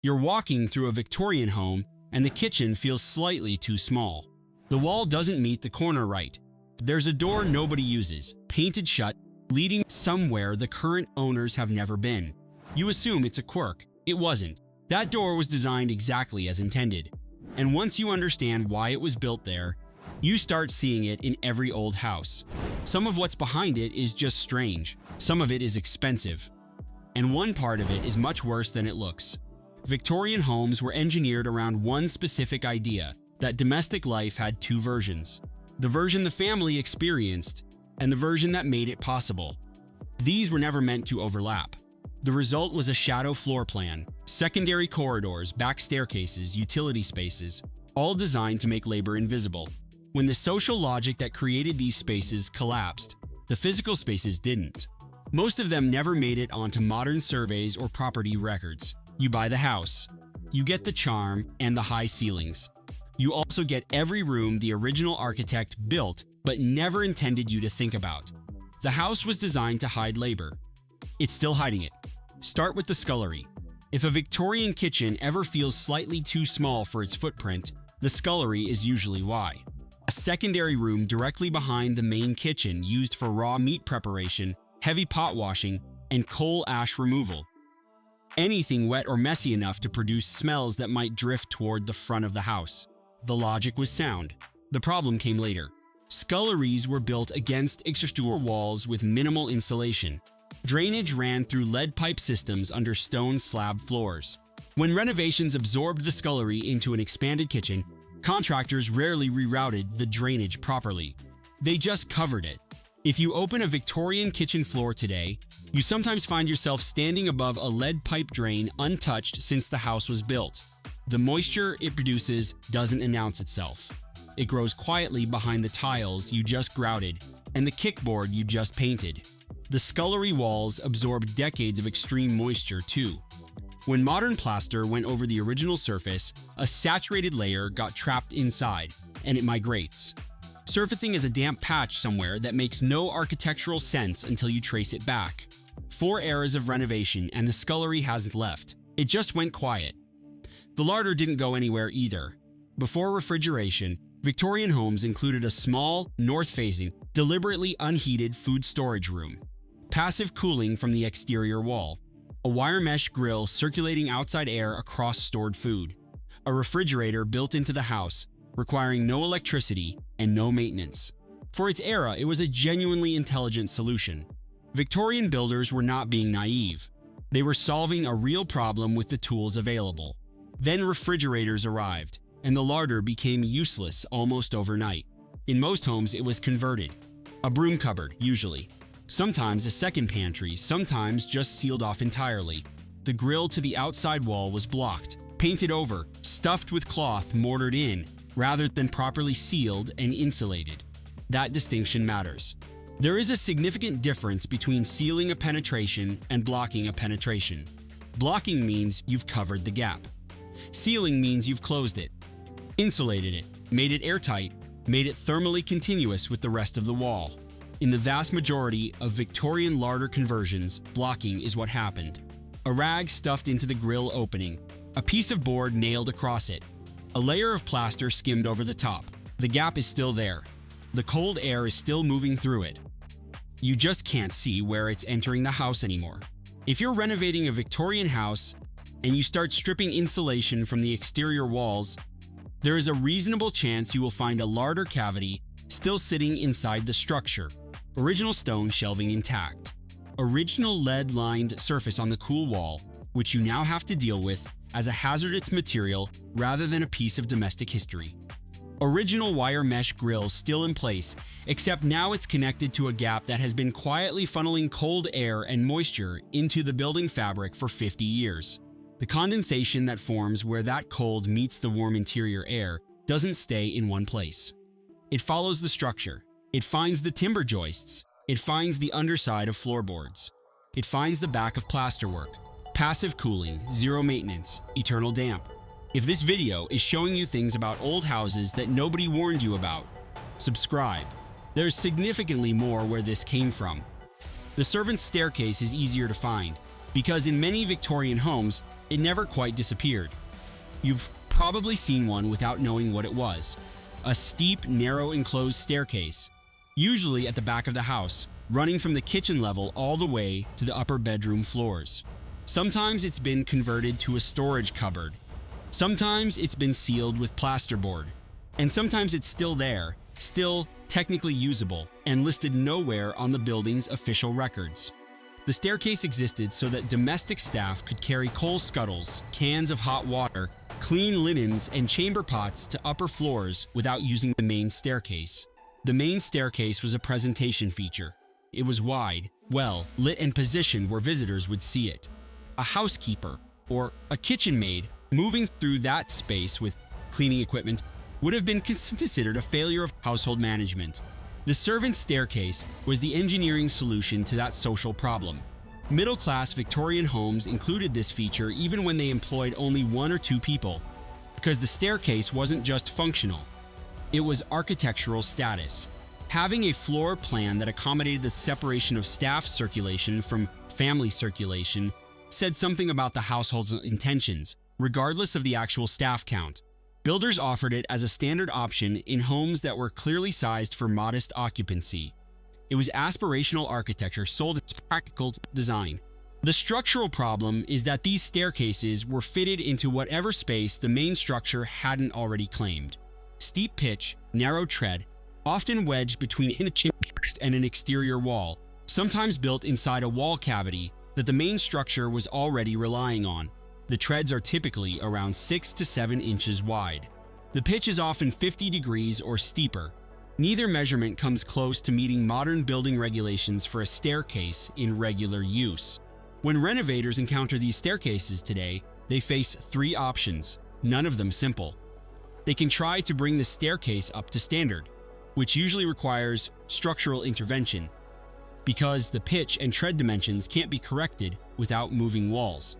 You're walking through a Victorian home and the kitchen feels slightly too small. The wall doesn't meet the corner right. There's a door nobody uses, painted shut, leading somewhere the current owners have never been. You assume it's a quirk. It wasn't. That door was designed exactly as intended. And once you understand why it was built there, you start seeing it in every old house. Some of what's behind it is just strange. Some of it is expensive. And one part of it is much worse than it looks. Victorian homes were engineered around one specific idea, that domestic life had two versions. The version the family experienced, and the version that made it possible. These were never meant to overlap. The result was a shadow floor plan, secondary corridors, back staircases, utility spaces, all designed to make labor invisible. When the social logic that created these spaces collapsed, the physical spaces didn't. Most of them never made it onto modern surveys or property records. You buy the house. You get the charm and the high ceilings. You also get every room the original architect built but never intended you to think about. The house was designed to hide labor. It's still hiding it. Start with the scullery. If a Victorian kitchen ever feels slightly too small for its footprint, the scullery is usually why. A secondary room directly behind the main kitchen used for raw meat preparation, heavy pot washing, and coal ash removal. Anything wet or messy enough to produce smells that might drift toward the front of the house. The logic was sound. The problem came later. Sculleries were built against exterior walls with minimal insulation. Drainage ran through lead pipe systems under stone slab floors. When renovations absorbed the scullery into an expanded kitchen, contractors rarely rerouted the drainage properly. They just covered it. If you open a Victorian kitchen floor today, you sometimes find yourself standing above a lead pipe drain untouched since the house was built. The moisture it produces doesn't announce itself. It grows quietly behind the tiles you just grouted and the kickboard you just painted. The scullery walls absorb decades of extreme moisture too. When modern plaster went over the original surface, a saturated layer got trapped inside, and it migrates. Surfacing is a damp patch somewhere that makes no architectural sense until you trace it back. 4 eras of renovation and the scullery hasn't left. It just went quiet. The larder didn't go anywhere either. Before refrigeration, Victorian homes included a small, north-facing, deliberately unheated food storage room. Passive cooling from the exterior wall. A wire mesh grill circulating outside air across stored food. A refrigerator built into the house, requiring no electricity and no maintenance. For its era, it was a genuinely intelligent solution. Victorian builders were not being naive. They were solving a real problem with the tools available. Then refrigerators arrived, and the larder became useless almost overnight. In most homes, it was converted. A broom cupboard, usually. Sometimes a second pantry, sometimes just sealed off entirely. The grill to the outside wall was blocked, painted over, stuffed with cloth mortared in, rather than properly sealed and insulated. That distinction matters. There is a significant difference between sealing a penetration and blocking a penetration. Blocking means you've covered the gap. Sealing means you've closed it, insulated it, made it airtight, made it thermally continuous with the rest of the wall. In the vast majority of Victorian larder conversions, blocking is what happened. A rag stuffed into the grill opening, a piece of board nailed across it, a layer of plaster skimmed over the top. The gap is still there. The cold air is still moving through it. You just can't see where it's entering the house anymore. If you're renovating a Victorian house and you start stripping insulation from the exterior walls, there is a reasonable chance you will find a larder cavity still sitting inside the structure. Original stone shelving intact. Original lead-lined surface on the cool wall, which you now have to deal with as a hazardous material rather than a piece of domestic history. Original wire mesh grill still in place, except now it's connected to a gap that has been quietly funneling cold air and moisture into the building fabric for 50 years. The condensation that forms where that cold meets the warm interior air doesn't stay in one place. It follows the structure. It finds the timber joists. It finds the underside of floorboards. It finds the back of plasterwork. Passive cooling, zero maintenance, eternal damp. If this video is showing you things about old houses that nobody warned you about, subscribe. There's significantly more where this came from. The servant's staircase is easier to find because in many Victorian homes, it never quite disappeared. You've probably seen one without knowing what it was. A steep, narrow enclosed staircase, usually at the back of the house, running from the kitchen level all the way to the upper bedroom floors. Sometimes it's been converted to a storage cupboard. Sometimes it's been sealed with plasterboard. And sometimes it's still there, still technically usable, and listed nowhere on the building's official records. The staircase existed so that domestic staff could carry coal scuttles, cans of hot water, clean linens, and chamber pots to upper floors without using the main staircase. The main staircase was a presentation feature. It was wide, well lit, and positioned where visitors would see it. A housekeeper or a kitchen maid moving through that space with cleaning equipment would have been considered a failure of household management. The servant staircase was the engineering solution to that social problem. Middle-class Victorian homes included this feature even when they employed only 1 or 2 people, because the staircase wasn't just functional, it was architectural status. Having a floor plan that accommodated the separation of staff circulation from family circulation said something about the household's intentions, regardless of the actual staff count. Builders offered it as a standard option in homes that were clearly sized for modest occupancy. It was aspirational architecture sold as practical design. The structural problem is that these staircases were fitted into whatever space the main structure hadn't already claimed. Steep pitch, narrow tread, often wedged between a chimney and an exterior wall, sometimes built inside a wall cavity that the main structure was already relying on. The treads are typically around 6 to 7 inches wide. The pitch is often 50 degrees or steeper. Neither measurement comes close to meeting modern building regulations for a staircase in regular use. When renovators encounter these staircases today, they face 3 options, none of them simple. They can try to bring the staircase up to standard, which usually requires structural intervention, because the pitch and tread dimensions can't be corrected without moving walls.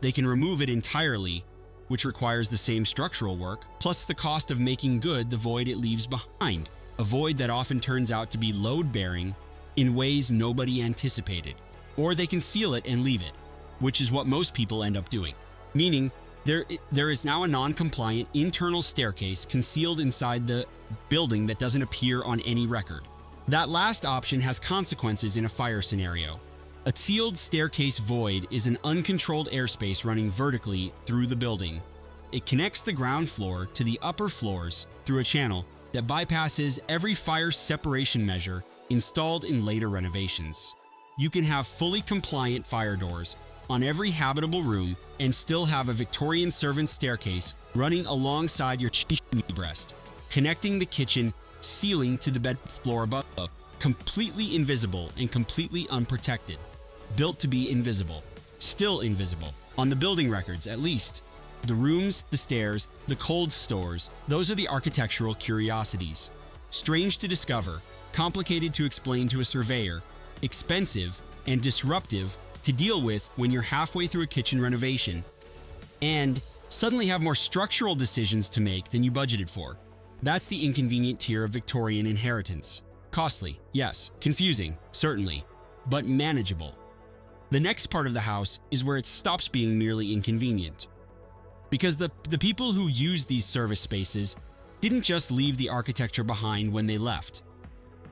They can remove it entirely, which requires the same structural work, plus the cost of making good the void it leaves behind, a void that often turns out to be load-bearing in ways nobody anticipated. Or they can seal it and leave it, which is what most people end up doing, meaning there is now a non-compliant internal staircase concealed inside the building that doesn't appear on any record. That last option has consequences in a fire scenario. A sealed staircase void is an uncontrolled airspace running vertically through the building. It connects the ground floor to the upper floors through a channel that bypasses every fire separation measure installed in later renovations. You can have fully compliant fire doors on every habitable room and still have a Victorian servant staircase running alongside your chimney breast, connecting the kitchen ceiling to the bed floor above, completely invisible and completely unprotected. Built to be invisible, still invisible, on the building records at least. The rooms, the stairs, the cold stores, those are the architectural curiosities. Strange to discover, complicated to explain to a surveyor, expensive and disruptive to deal with when you're halfway through a kitchen renovation, and suddenly have more structural decisions to make than you budgeted for. That's the inconvenient tier of Victorian inheritance. Costly, yes. Confusing, certainly, but manageable. The next part of the house is where it stops being merely inconvenient. Because the people who used these service spaces didn't just leave the architecture behind when they left.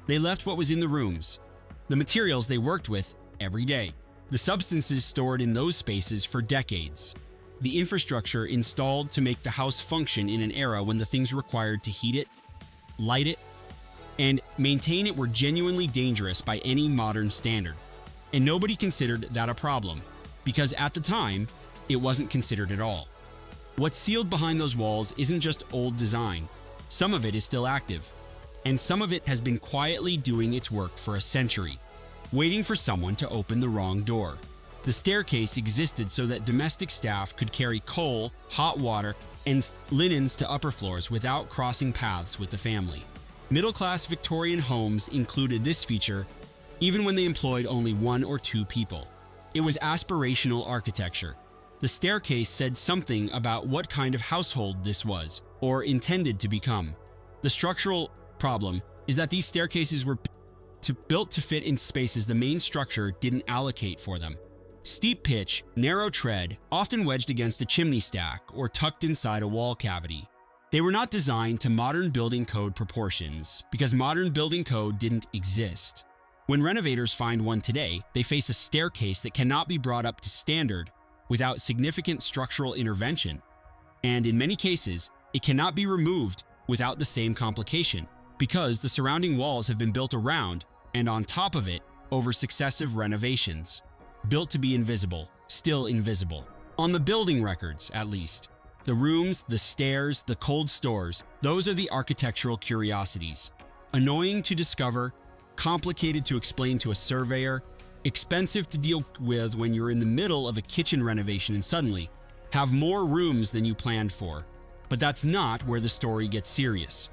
They left what was in the rooms, the materials they worked with every day, the substances stored in those spaces for decades, the infrastructure installed to make the house function in an era when the things required to heat it, light it, and maintain it were genuinely dangerous by any modern standard. And nobody considered that a problem, because at the time, it wasn't considered at all. What's sealed behind those walls isn't just old design. Some of it is still active, and some of it has been quietly doing its work for a century, waiting for someone to open the wrong door. The staircase existed so that domestic staff could carry coal, hot water, and linens to upper floors without crossing paths with the family. Middle-class Victorian homes included this feature even when they employed only 1 or 2 people. It was aspirational architecture. The staircase said something about what kind of household this was, or intended to become. The structural problem is that these staircases were built to fit in spaces the main structure didn't allocate for them. Steep pitch, narrow tread, often wedged against a chimney stack or tucked inside a wall cavity. They were not designed to modern building code proportions because modern building code didn't exist. When renovators find one today, they face a staircase that cannot be brought up to standard without significant structural intervention. And in many cases, it cannot be removed without the same complication because the surrounding walls have been built around and on top of it over successive renovations. Built to be invisible, still invisible. On the building records, at least. The rooms, the stairs, the cold stores, those are the architectural curiosities. Annoying to discover, complicated to explain to a surveyor, expensive to deal with when you're in the middle of a kitchen renovation and suddenly have more rooms than you planned for. But that's not where the story gets serious.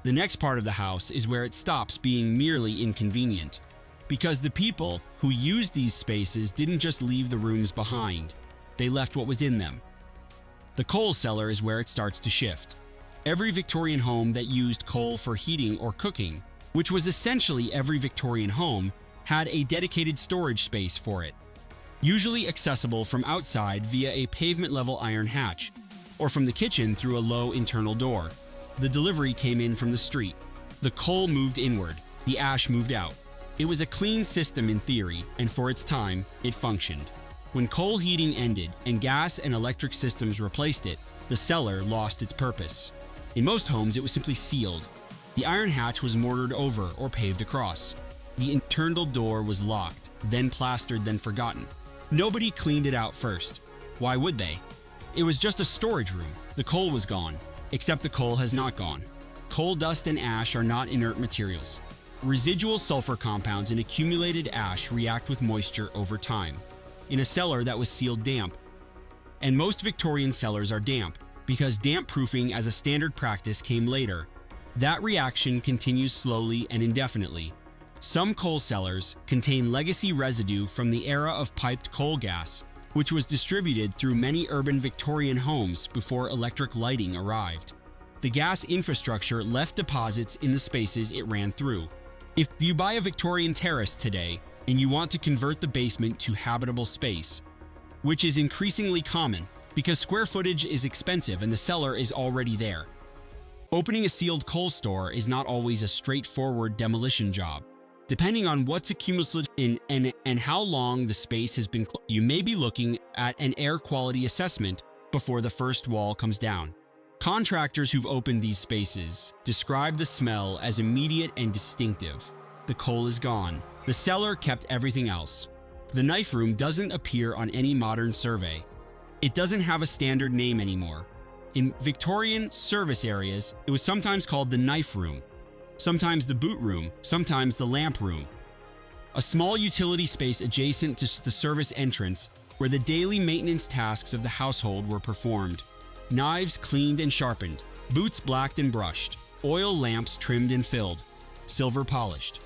The next part of the house is where it stops being merely inconvenient. Because the people who used these spaces didn't just leave the rooms behind, they left what was in them. The coal cellar is where it starts to shift. Every Victorian home that used coal for heating or cooking, which was essentially every Victorian home, had a dedicated storage space for it, usually accessible from outside via a pavement-level iron hatch, or from the kitchen through a low internal door. The delivery came in from the street. The coal moved inward, the ash moved out. It was a clean system in theory, and for its time, it functioned. When coal heating ended and gas and electric systems replaced it, the cellar lost its purpose. In most homes, it was simply sealed. The iron hatch was mortared over or paved across. The internal door was locked, then plastered, then forgotten. Nobody cleaned it out first. Why would they? It was just a storage room. The coal was gone, except the coal has not gone. Coal dust and ash are not inert materials. Residual sulfur compounds in accumulated ash react with moisture over time. In a cellar that was sealed damp. And most Victorian cellars are damp, because damp proofing as a standard practice came later. That reaction continues slowly and indefinitely. Some coal cellars contain legacy residue from the era of piped coal gas, which was distributed through many urban Victorian homes before electric lighting arrived. The gas infrastructure left deposits in the spaces it ran through. If you buy a Victorian terrace today and you want to convert the basement to habitable space, which is increasingly common because square footage is expensive and the cellar is already there, opening a sealed coal store is not always a straightforward demolition job. Depending on what's accumulated in and how long the space has been, you may be looking at an air quality assessment before the first wall comes down. Contractors who've opened these spaces describe the smell as immediate and distinctive. The coal is gone. The cellar kept everything else. The knife room doesn't appear on any modern survey. It doesn't have a standard name anymore. In Victorian service areas, it was sometimes called the knife room, sometimes the boot room, sometimes the lamp room. A small utility space adjacent to the service entrance where the daily maintenance tasks of the household were performed. Knives cleaned and sharpened, boots blacked and brushed, oil lamps trimmed and filled, silver polished.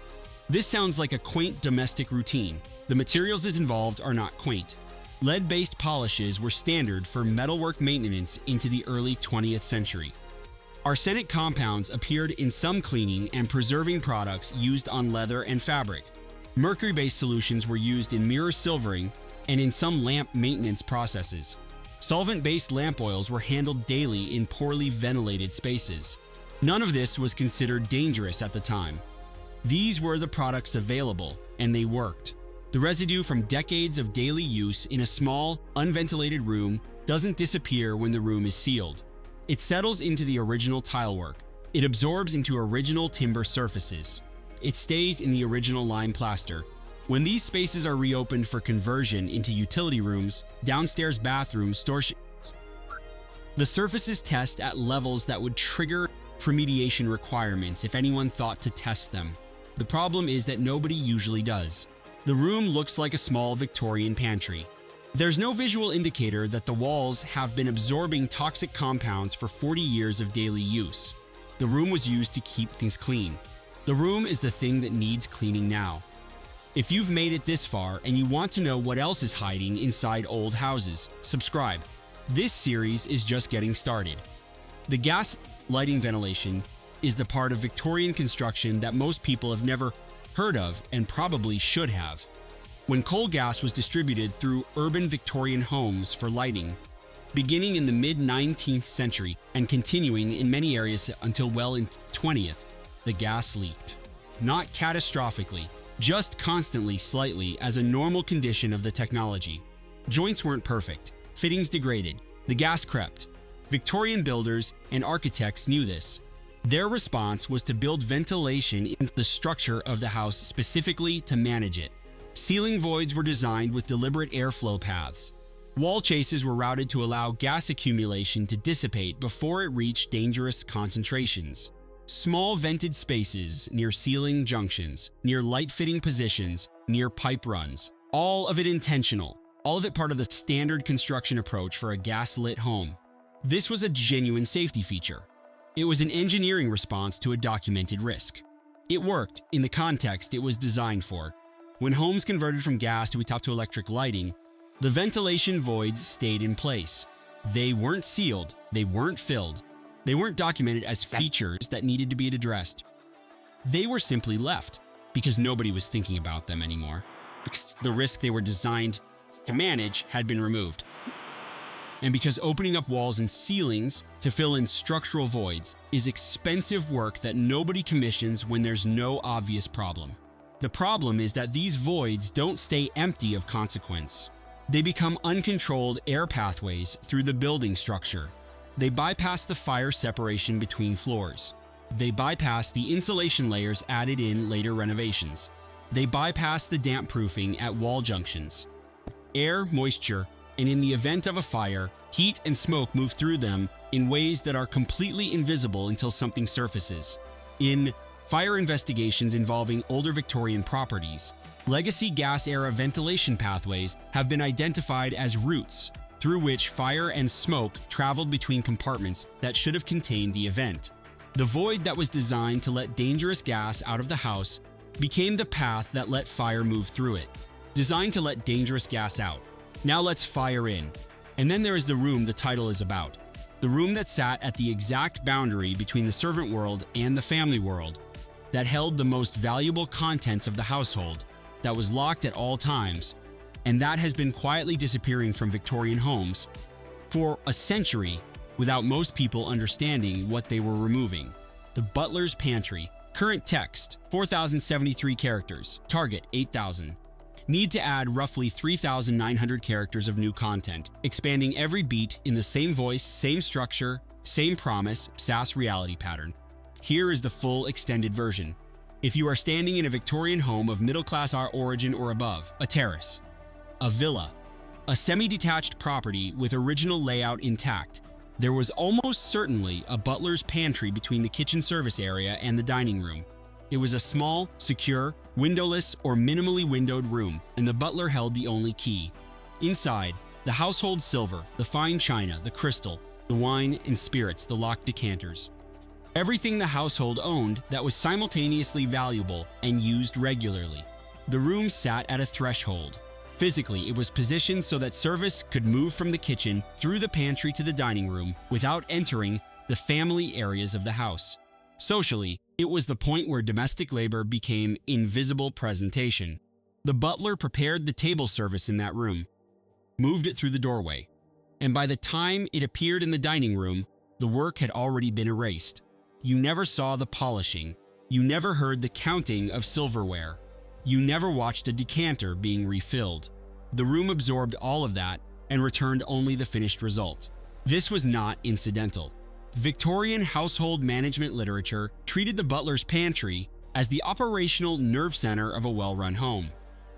This sounds like a quaint domestic routine. The materials involved are not quaint. Lead-based polishes were standard for metalwork maintenance into the early 20th century. Arsenic compounds appeared in some cleaning and preserving products used on leather and fabric. Mercury-based solutions were used in mirror silvering and in some lamp maintenance processes. Solvent-based lamp oils were handled daily in poorly ventilated spaces. None of this was considered dangerous at the time. These were the products available, and they worked. The residue from decades of daily use in a small, unventilated room doesn't disappear when the room is sealed. It settles into the original tilework. It absorbs into original timber surfaces. It stays in the original lime plaster. When these spaces are reopened for conversion into utility rooms, downstairs bathrooms, storage, the surfaces test at levels that would trigger remediation requirements if anyone thought to test them. The problem is that nobody usually does. The room looks like a small Victorian pantry. There's no visual indicator that the walls have been absorbing toxic compounds for 40 years of daily use. The room was used to keep things clean. The room is the thing that needs cleaning now. If you've made it this far and you want to know what else is hiding inside old houses, subscribe. This series is just getting started. The gas lighting ventilation is the part of Victorian construction that most people have never heard of and probably should have. when coal gas was distributed through urban Victorian homes for lighting, beginning in the mid-19th century and continuing in many areas until well into the 20th, the gas leaked. Not catastrophically, just constantly slightly as a normal condition of the technology. Joints weren't perfect, fittings degraded, the gas crept. Victorian builders and architects knew this. Their response was to build ventilation into the structure of the house specifically to manage it. Ceiling voids were designed with deliberate airflow paths. Wall chases were routed to allow gas accumulation to dissipate before it reached dangerous concentrations. Small vented spaces near ceiling junctions, near light-fitting positions, near pipe runs. All of it intentional, all of it part of the standard construction approach for a gas-lit home. This was a genuine safety feature. It was an engineering response to a documented risk. It worked in the context it was designed for. When homes converted from gas to electric lighting, the ventilation voids stayed in place. They weren't sealed, they weren't filled, they weren't documented as features that needed to be addressed. They were simply left because nobody was thinking about them anymore, because the risk they were designed to manage had been removed. And because opening up walls and ceilings to fill in structural voids is expensive work that nobody commissions when there's no obvious problem. The problem is that these voids don't stay empty of consequence. They become uncontrolled air pathways through the building structure. They bypass the fire separation between floors. They bypass the insulation layers added in later renovations. They bypass the damp proofing at wall junctions. Air, moisture, and in the event of a fire, heat and smoke move through them in ways that are completely invisible until something surfaces. In fire investigations involving older Victorian properties, legacy gas-era ventilation pathways have been identified as routes through which fire and smoke traveled between compartments that should have contained the event. The void that was designed to let dangerous gas out of the house became the path that let fire move through it. Designed to let dangerous gas out. Now let's fire in. And then there is the room the title is about. The room that sat at the exact boundary between the servant world and the family world, that held the most valuable contents of the household, that was locked at all times, and that has been quietly disappearing from Victorian homes for a century without most people understanding what they were removing. The butler's pantry. Current text, 4,073 characters. Target, 8,000. Need to add roughly 3,900 characters of new content, expanding every beat in the same voice, same structure, same promise, SAS reality pattern. Here is the full extended version. If you are standing in a Victorian home of middle-class origin or above, a terrace, a villa, a semi-detached property with original layout intact, there was almost certainly a butler's pantry between the kitchen service area and the dining room. It was a small, secure, windowless or minimally windowed room, and the butler held the only key. Inside, the household silver, the fine china, the crystal, the wine and spirits, the locked decanters. Everything the household owned that was simultaneously valuable and used regularly. The room sat at a threshold. Physically, it was positioned so that service could move from the kitchen through the pantry to the dining room without entering the family areas of the house. Socially, it was the point where domestic labor became invisible presentation. The butler prepared the table service in that room, moved it through the doorway, and by the time it appeared in the dining room, the work had already been erased. You never saw the polishing. You never heard the counting of silverware. You never watched a decanter being refilled. The room absorbed all of that and returned only the finished result. This was not incidental. Victorian household management literature treated the butler's pantry as the operational nerve center of a well-run home.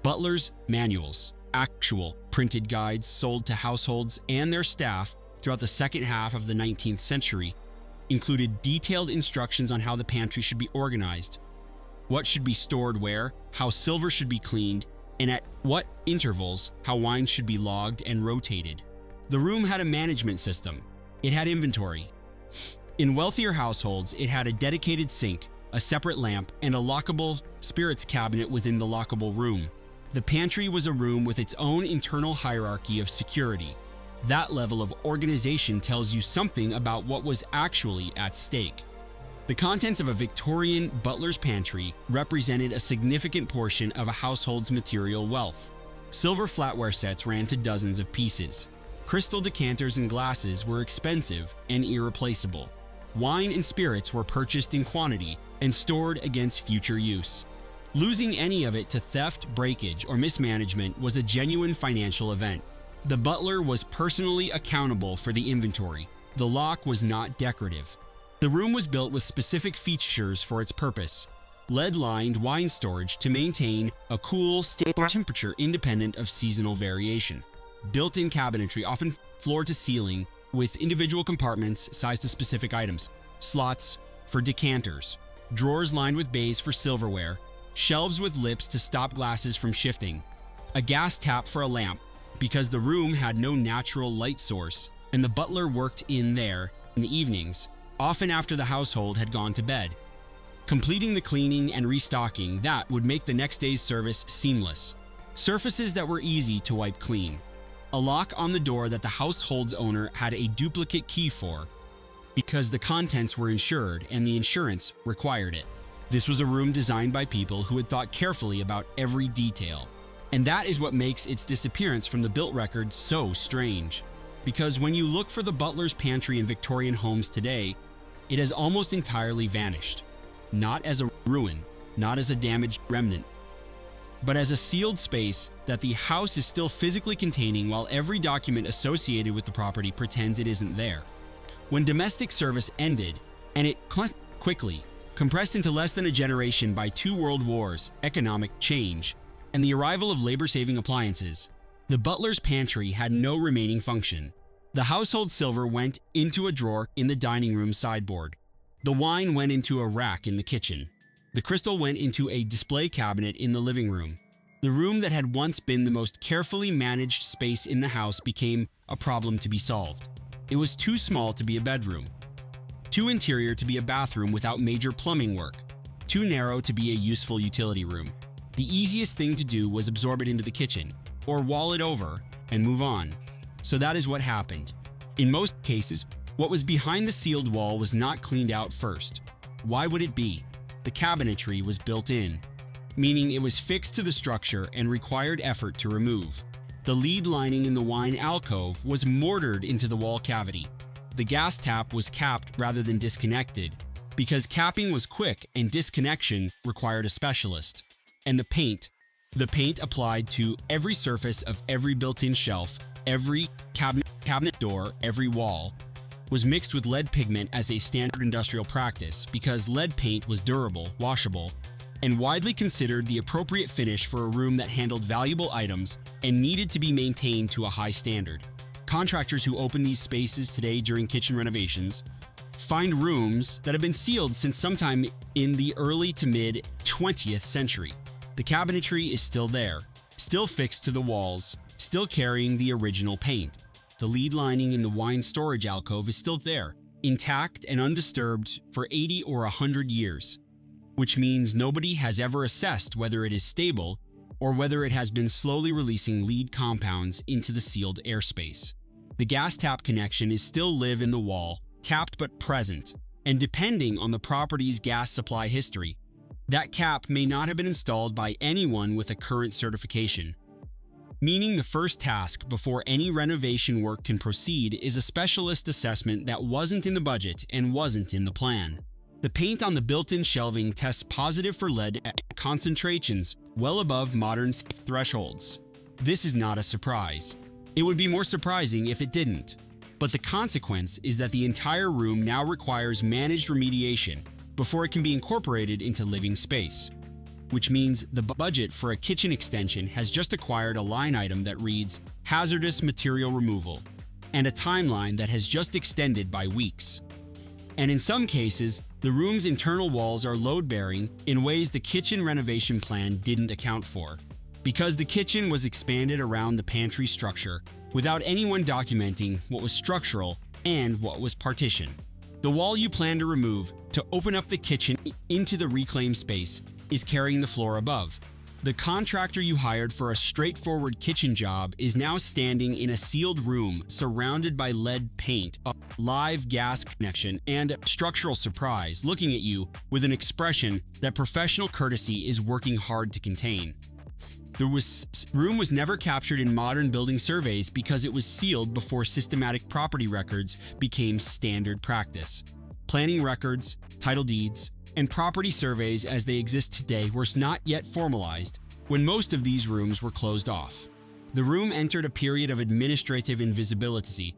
Butler's manuals, actual printed guides sold to households and their staff throughout the second half of the 19th century, included detailed instructions on how the pantry should be organized, what should be stored where, how silver should be cleaned, and at what intervals how wines should be logged and rotated. The room had a management system. It had inventory. In wealthier households, it had a dedicated sink, a separate lamp, and a lockable spirits cabinet within the lockable room. The pantry was a room with its own internal hierarchy of security. That level of organization tells you something about what was actually at stake. The contents of a Victorian butler's pantry represented a significant portion of a household's material wealth. Silver flatware sets ran to dozens of pieces. Crystal decanters and glasses were expensive and irreplaceable. Wine and spirits were purchased in quantity and stored against future use. Losing any of it to theft, breakage, or mismanagement was a genuine financial event. The butler was personally accountable for the inventory. The lock was not decorative. The room was built with specific features for its purpose. Lead-lined wine storage to maintain a cool, stable temperature independent of seasonal variation. Built-in cabinetry, often floor to ceiling, with individual compartments sized to specific items. Slots for decanters. Drawers lined with bays for silverware. Shelves with lips to stop glasses from shifting. A gas tap for a lamp, because the room had no natural light source, and the butler worked in there in the evenings, often after the household had gone to bed. Completing the cleaning and restocking that would make the next day's service seamless. Surfaces that were easy to wipe clean. A lock on the door that the household's owner had a duplicate key for, because the contents were insured and the insurance required it. This was a room designed by people who had thought carefully about every detail. And that is what makes its disappearance from the built record so strange. Because when you look for the butler's pantry in Victorian homes today, it has almost entirely vanished. Not as a ruin, not as a damaged remnant, but as a sealed space that the house is still physically containing while every document associated with the property pretends it isn't there. When domestic service ended, and it quickly compressed into less than a generation by 2 world wars, economic change, and the arrival of labor-saving appliances, the butler's pantry had no remaining function. The household silver went into a drawer in the dining room sideboard. The wine went into a rack in the kitchen. The crystal went into a display cabinet in the living room. The room that had once been the most carefully managed space in the house became a problem to be solved. It was too small to be a bedroom, too interior to be a bathroom without major plumbing work, too narrow to be a useful utility room. The easiest thing to do was absorb it into the kitchen, or wall it over and move on. So that is what happened. In most cases, what was behind the sealed wall was not cleaned out first. Why would it be? The cabinetry was built in, meaning it was fixed to the structure and required effort to remove. The lead lining in the wine alcove was mortared into the wall cavity. The gas tap was capped rather than disconnected, because capping was quick and disconnection required a specialist. And the paint applied to every surface of every built-in shelf, every cabinet door, every wall, was mixed with lead pigment as a standard industrial practice because lead paint was durable, washable, and widely considered the appropriate finish for a room that handled valuable items and needed to be maintained to a high standard. Contractors who open these spaces today during kitchen renovations find rooms that have been sealed since sometime in the early to mid 20th century. The cabinetry is still there, still fixed to the walls, still carrying the original paint. The lead lining in the wine storage alcove is still there, intact and undisturbed for 80 or 100 years, which means nobody has ever assessed whether it is stable or whether it has been slowly releasing lead compounds into the sealed airspace. The gas tap connection is still live in the wall, capped but present, and depending on the property's gas supply history, that cap may not have been installed by anyone with a current certification. Meaning the first task before any renovation work can proceed is a specialist assessment that wasn't in the budget and wasn't in the plan. The paint on the built-in shelving tests positive for lead at concentrations well above modern safe thresholds. This is not a surprise. It would be more surprising if it didn't. But the consequence is that the entire room now requires managed remediation before it can be incorporated into living space. Which means the budget for a kitchen extension has just acquired a line item that reads hazardous material removal and a timeline that has just extended by weeks. And in some cases, the room's internal walls are load-bearing in ways the kitchen renovation plan didn't account for, because the kitchen was expanded around the pantry structure without anyone documenting what was structural and what was partition. The wall you plan to remove to open up the kitchen into the reclaimed space is carrying the floor above. The contractor you hired for a straightforward kitchen job is now standing in a sealed room surrounded by lead paint, a live gas connection, and a structural surprise looking at you with an expression that professional courtesy is working hard to contain. Room was never captured in modern building surveys because it was sealed before systematic property records became standard practice. Planning records, title deeds, and property surveys as they exist today were not yet formalized when most of these rooms were closed off. The room entered a period of administrative invisibility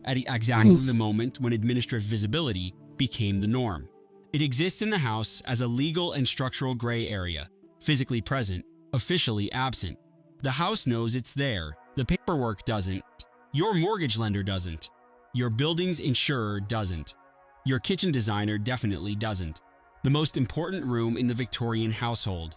at exactly the moment when administrative visibility became the norm. It exists in the house as a legal and structural gray area, physically present, officially absent. The house knows it's there. The paperwork doesn't. Your mortgage lender doesn't. Your building's insurer doesn't. Your kitchen designer definitely doesn't. The most important room in the Victorian household.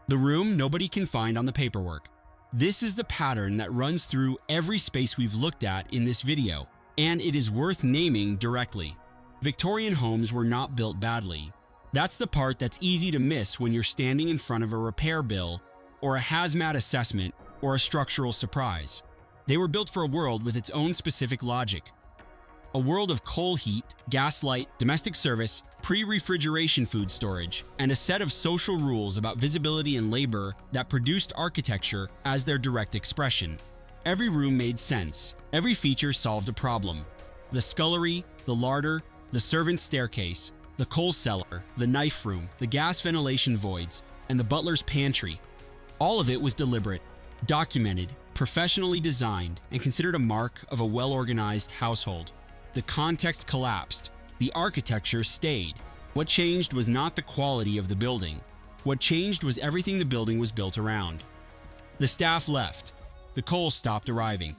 The room nobody can find on the paperwork. This is the pattern that runs through every space we've looked at in this video, and it is worth naming directly. Victorian homes were not built badly. That's the part that's easy to miss when you're standing in front of a repair bill or a hazmat assessment or a structural surprise. They were built for a world with its own specific logic. A world of coal heat, gas light, domestic service, pre-refrigeration food storage, and a set of social rules about visibility and labor that produced architecture as their direct expression. Every room made sense. Every feature solved a problem. The scullery, the larder, the servant's staircase, the coal cellar, the knife room, the gas ventilation voids, and the butler's pantry. All of it was deliberate, documented, professionally designed, and considered a mark of a well-organized household. The context collapsed. The architecture stayed. What changed was not the quality of the building. What changed was everything the building was built around. The staff left. The coal stopped arriving.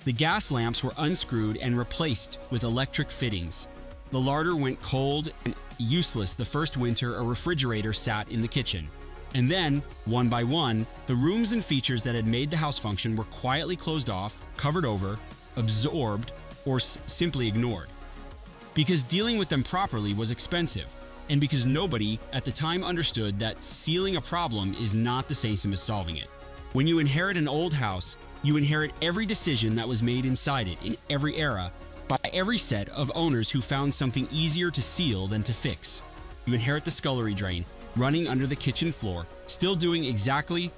The gas lamps were unscrewed and replaced with electric fittings. The larder went cold and useless the first winter a refrigerator sat in the kitchen. And then, one by one, the rooms and features that had made the house function were quietly closed off, covered over, absorbed, or simply ignored. Because dealing with them properly was expensive, and because nobody at the time understood that sealing a problem is not the same as solving it. When you inherit an old house, you inherit every decision that was made inside it in every era by every set of owners who found something easier to seal than to fix. You inherit the scullery drain running under the kitchen floor, still doing exactly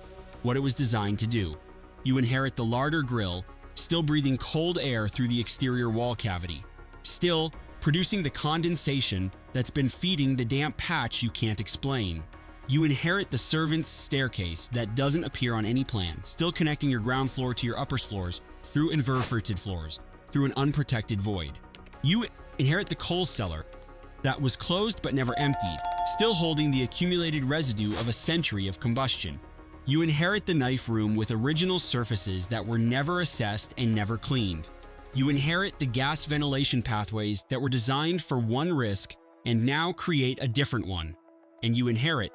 what it was designed to do. You inherit the larder grill, still breathing cold air through the exterior wall cavity, still producing the condensation that's been feeding the damp patch you can't explain. You inherit the servant's staircase that doesn't appear on any plan, still connecting your ground floor to your upper floors through inverted floors, through an unprotected void. You inherit the coal cellar that was closed but never emptied, still holding the accumulated residue of a century of combustion. You inherit the knife room with original surfaces that were never assessed and never cleaned. You inherit the gas ventilation pathways that were designed for one risk and now create a different one. And you inherit,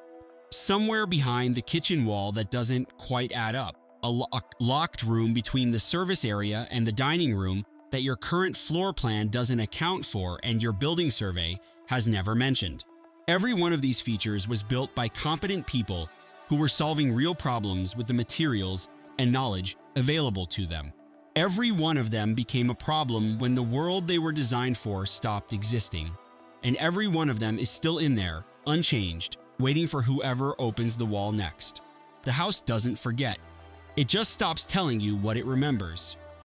somewhere behind the kitchen wall that doesn't quite add up, a locked room between the service area and the dining room that your current floor plan doesn't account for and your building survey has never mentioned. Every one of these features was built by competent people who were solving real problems with the materials and knowledge available to them. Every one of them became a problem when the world they were designed for stopped existing. And every one of them is still in there, unchanged, waiting for whoever opens the wall next. The house doesn't forget. It just stops telling you what it remembers.